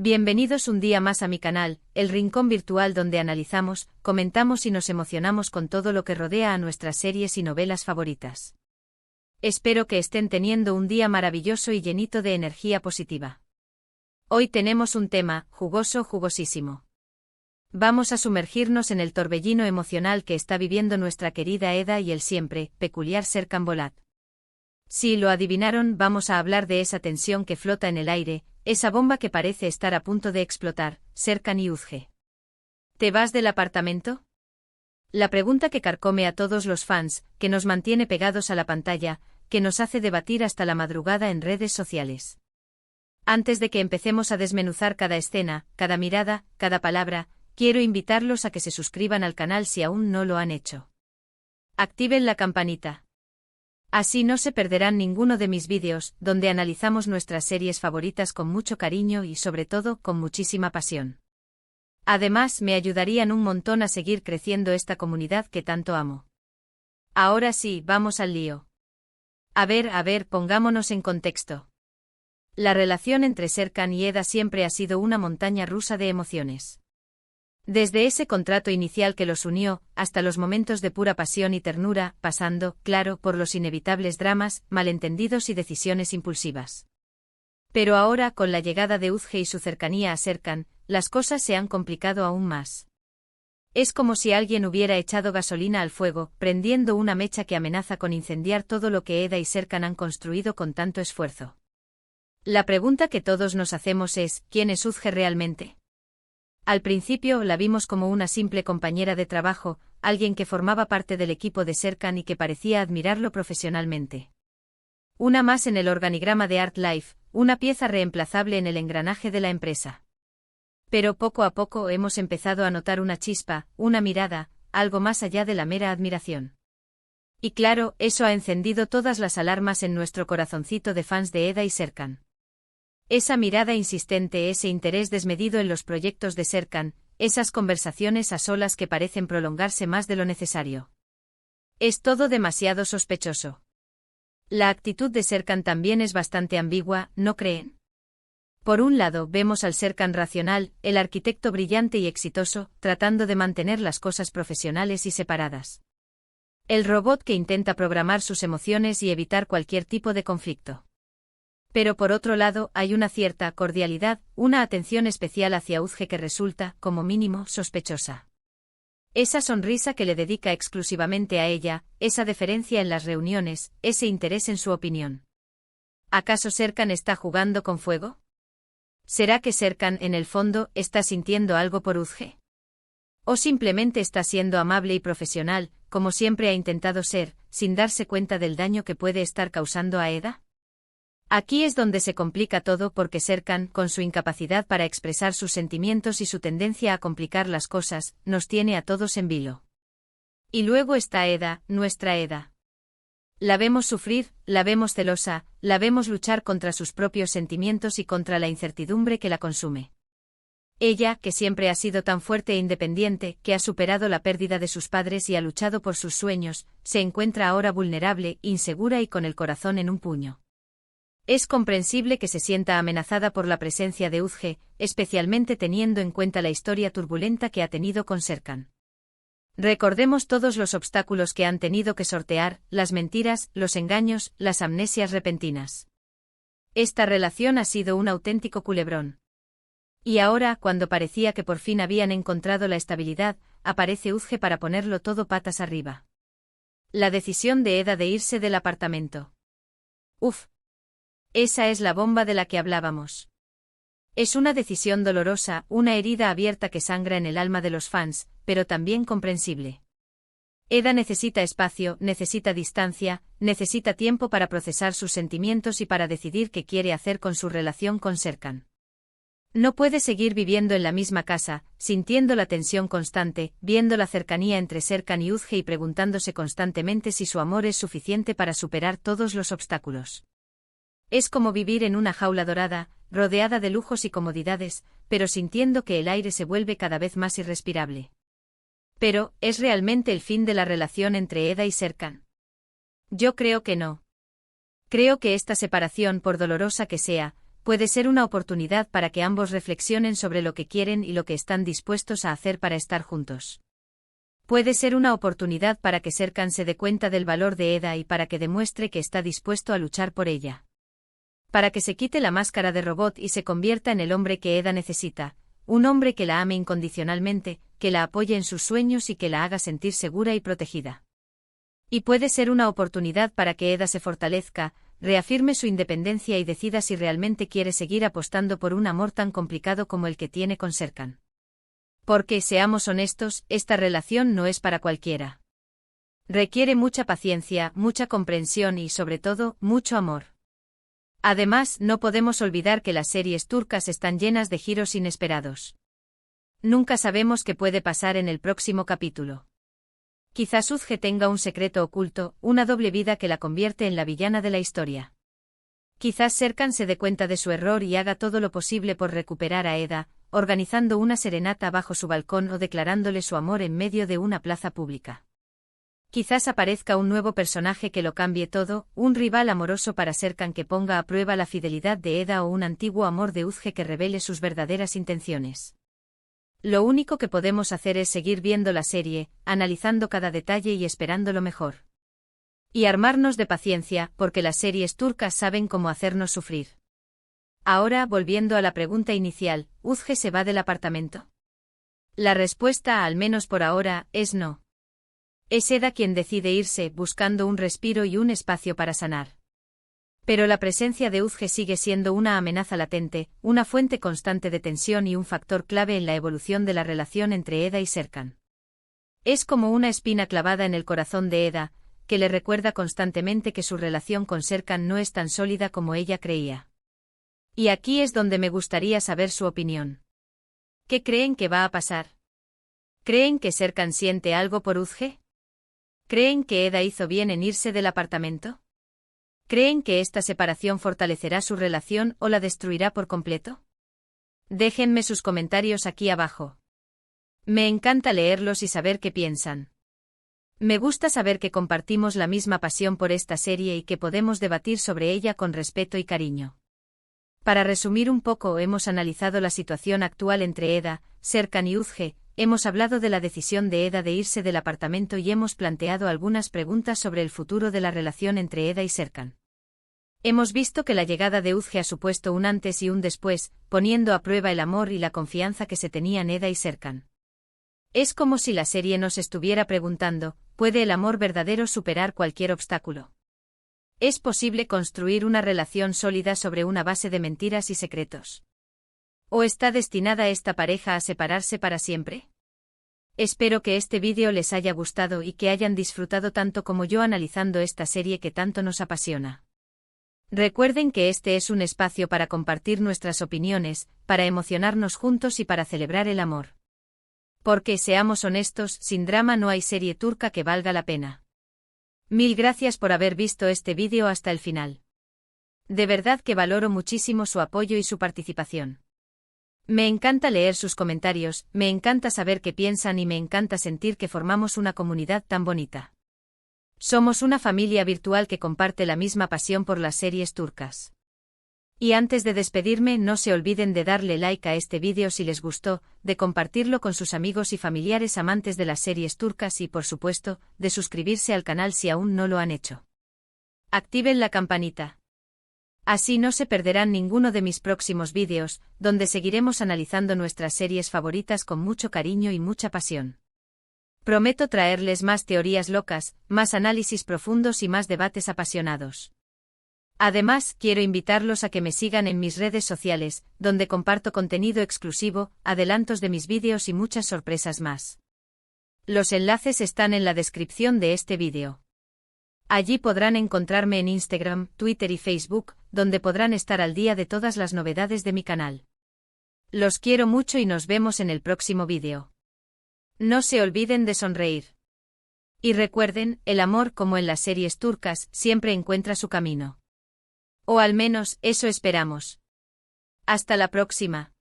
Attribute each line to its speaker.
Speaker 1: Bienvenidos un día más a mi canal, el rincón virtual donde analizamos, comentamos y nos emocionamos con todo lo que rodea a nuestras series y novelas favoritas. Espero que estén teniendo un día maravilloso y llenito de energía positiva. Hoy tenemos un tema, jugoso, jugosísimo. Vamos a sumergirnos en el torbellino emocional que está viviendo nuestra querida Eda y el siempre peculiar Serkan Bolat. Si lo adivinaron, vamos a hablar de esa tensión que flota en el aire, esa bomba que parece estar a punto de explotar, Serkan y Özge. ¿Te vas del apartamento? La pregunta que carcome a todos los fans, que nos mantiene pegados a la pantalla, que nos hace debatir hasta la madrugada en redes sociales. Antes de que empecemos a desmenuzar cada escena, cada mirada, cada palabra, quiero invitarlos a que se suscriban al canal si aún no lo han hecho. Activen la campanita. Así no se perderán ninguno de mis vídeos, donde analizamos nuestras series favoritas con mucho cariño y sobre todo con muchísima pasión. Además, me ayudarían un montón a seguir creciendo esta comunidad que tanto amo. Ahora sí, vamos al lío. A ver, pongámonos en contexto. La relación entre Serkan y Eda siempre ha sido una montaña rusa de emociones. Desde ese contrato inicial que los unió, hasta los momentos de pura pasión y ternura, pasando, claro, por los inevitables dramas, malentendidos y decisiones impulsivas. Pero ahora, con la llegada de Özge y su cercanía a Serkan, las cosas se han complicado aún más. Es como si alguien hubiera echado gasolina al fuego, prendiendo una mecha que amenaza con incendiar todo lo que Eda y Serkan han construido con tanto esfuerzo. La pregunta que todos nos hacemos es, ¿quién es Özge realmente? Al principio la vimos como una simple compañera de trabajo, alguien que formaba parte del equipo de Serkan y que parecía admirarlo profesionalmente. Una más en el organigrama de ArtLife, una pieza reemplazable en el engranaje de la empresa. Pero poco a poco hemos empezado a notar una chispa, una mirada, algo más allá de la mera admiración. Y claro, eso ha encendido todas las alarmas en nuestro corazoncito de fans de Eda y Serkan. Esa mirada insistente, ese interés desmedido en los proyectos de Serkan, esas conversaciones a solas que parecen prolongarse más de lo necesario. Es todo demasiado sospechoso. La actitud de Serkan también es bastante ambigua, ¿no creen? Por un lado, vemos al Serkan racional, el arquitecto brillante y exitoso, tratando de mantener las cosas profesionales y separadas. El robot que intenta programar sus emociones y evitar cualquier tipo de conflicto. Pero por otro lado, hay una cierta cordialidad, una atención especial hacia Özge que resulta, como mínimo, sospechosa. Esa sonrisa que le dedica exclusivamente a ella, esa deferencia en las reuniones, ese interés en su opinión. ¿Acaso Serkan está jugando con fuego? ¿Será que Serkan, en el fondo, está sintiendo algo por Özge? ¿O simplemente está siendo amable y profesional, como siempre ha intentado ser, sin darse cuenta del daño que puede estar causando a Eda? Aquí es donde se complica todo porque Serkan, con su incapacidad para expresar sus sentimientos y su tendencia a complicar las cosas, nos tiene a todos en vilo. Y luego está Eda, nuestra Eda. La vemos sufrir, la vemos celosa, la vemos luchar contra sus propios sentimientos y contra la incertidumbre que la consume. Ella, que siempre ha sido tan fuerte e independiente, que ha superado la pérdida de sus padres y ha luchado por sus sueños, se encuentra ahora vulnerable, insegura y con el corazón en un puño. Es comprensible que se sienta amenazada por la presencia de Özge, especialmente teniendo en cuenta la historia turbulenta que ha tenido con Serkan. Recordemos todos los obstáculos que han tenido que sortear, las mentiras, los engaños, las amnesias repentinas. Esta relación ha sido un auténtico culebrón. Y ahora, cuando parecía que por fin habían encontrado la estabilidad, aparece Özge para ponerlo todo patas arriba. La decisión de Eda de irse del apartamento. Uf. Esa es la bomba de la que hablábamos. Es una decisión dolorosa, una herida abierta que sangra en el alma de los fans, pero también comprensible. Eda necesita espacio, necesita distancia, necesita tiempo para procesar sus sentimientos y para decidir qué quiere hacer con su relación con Serkan. No puede seguir viviendo en la misma casa, sintiendo la tensión constante, viendo la cercanía entre Serkan y Özge y preguntándose constantemente si su amor es suficiente para superar todos los obstáculos. Es como vivir en una jaula dorada, rodeada de lujos y comodidades, pero sintiendo que el aire se vuelve cada vez más irrespirable. Pero, ¿es realmente el fin de la relación entre Eda y Serkan? Yo creo que no. Creo que esta separación, por dolorosa que sea, puede ser una oportunidad para que ambos reflexionen sobre lo que quieren y lo que están dispuestos a hacer para estar juntos. Puede ser una oportunidad para que Serkan se dé cuenta del valor de Eda y para que demuestre que está dispuesto a luchar por ella. Para que se quite la máscara de robot y se convierta en el hombre que Eda necesita, un hombre que la ame incondicionalmente, que la apoye en sus sueños y que la haga sentir segura y protegida. Y puede ser una oportunidad para que Eda se fortalezca, reafirme su independencia y decida si realmente quiere seguir apostando por un amor tan complicado como el que tiene con Serkan. Porque, seamos honestos, esta relación no es para cualquiera. Requiere mucha paciencia, mucha comprensión y, sobre todo, mucho amor. Además, no podemos olvidar que las series turcas están llenas de giros inesperados. Nunca sabemos qué puede pasar en el próximo capítulo. Quizás Uzge tenga un secreto oculto, una doble vida que la convierte en la villana de la historia. Quizás Serkan se dé cuenta de su error y haga todo lo posible por recuperar a Eda, organizando una serenata bajo su balcón o declarándole su amor en medio de una plaza pública. Quizás aparezca un nuevo personaje que lo cambie todo, un rival amoroso para Serkan que ponga a prueba la fidelidad de Eda o un antiguo amor de Uzge que revele sus verdaderas intenciones. Lo único que podemos hacer es seguir viendo la serie, analizando cada detalle y esperando lo mejor. Y armarnos de paciencia, porque las series turcas saben cómo hacernos sufrir. Ahora, volviendo a la pregunta inicial, ¿Uzge se va del apartamento? La respuesta, al menos por ahora, es no. Es Eda quien decide irse, buscando un respiro y un espacio para sanar. Pero la presencia de Uzge sigue siendo una amenaza latente, una fuente constante de tensión y un factor clave en la evolución de la relación entre Eda y Serkan. Es como una espina clavada en el corazón de Eda, que le recuerda constantemente que su relación con Serkan no es tan sólida como ella creía. Y aquí es donde me gustaría saber su opinión. ¿Qué creen que va a pasar? ¿Creen que Serkan siente algo por Uzge? ¿Creen que Eda hizo bien en irse del apartamento? ¿Creen que esta separación fortalecerá su relación o la destruirá por completo? Déjenme sus comentarios aquí abajo. Me encanta leerlos y saber qué piensan. Me gusta saber que compartimos la misma pasión por esta serie y que podemos debatir sobre ella con respeto y cariño. Para resumir un poco, hemos analizado la situación actual entre Eda, Serkan y Uzge, hemos hablado de la decisión de Eda de irse del apartamento y hemos planteado algunas preguntas sobre el futuro de la relación entre Eda y Serkan. Hemos visto que la llegada de Uzge ha supuesto un antes y un después, poniendo a prueba el amor y la confianza que se tenían Eda y Serkan. Es como si la serie nos estuviera preguntando, ¿puede el amor verdadero superar cualquier obstáculo? ¿Es posible construir una relación sólida sobre una base de mentiras y secretos? ¿O está destinada esta pareja a separarse para siempre? Espero que este vídeo les haya gustado y que hayan disfrutado tanto como yo analizando esta serie que tanto nos apasiona. Recuerden que este es un espacio para compartir nuestras opiniones, para emocionarnos juntos y para celebrar el amor. Porque, seamos honestos, sin drama no hay serie turca que valga la pena. Mil gracias por haber visto este vídeo hasta el final. De verdad que valoro muchísimo su apoyo y su participación. Me encanta leer sus comentarios, me encanta saber qué piensan y me encanta sentir que formamos una comunidad tan bonita. Somos una familia virtual que comparte la misma pasión por las series turcas. Y antes de despedirme, no se olviden de darle like a este vídeo si les gustó, de compartirlo con sus amigos y familiares amantes de las series turcas y, por supuesto, de suscribirse al canal si aún no lo han hecho. Activen la campanita. Así no se perderán ninguno de mis próximos vídeos, donde seguiremos analizando nuestras series favoritas con mucho cariño y mucha pasión. Prometo traerles más teorías locas, más análisis profundos y más debates apasionados. Además, quiero invitarlos a que me sigan en mis redes sociales, donde comparto contenido exclusivo, adelantos de mis vídeos y muchas sorpresas más. Los enlaces están en la descripción de este vídeo. Allí podrán encontrarme en Instagram, Twitter y Facebook, donde podrán estar al día de todas las novedades de mi canal. Los quiero mucho y nos vemos en el próximo vídeo. No se olviden de sonreír. Y recuerden, el amor, como en las series turcas, siempre encuentra su camino. O al menos, eso esperamos. Hasta la próxima.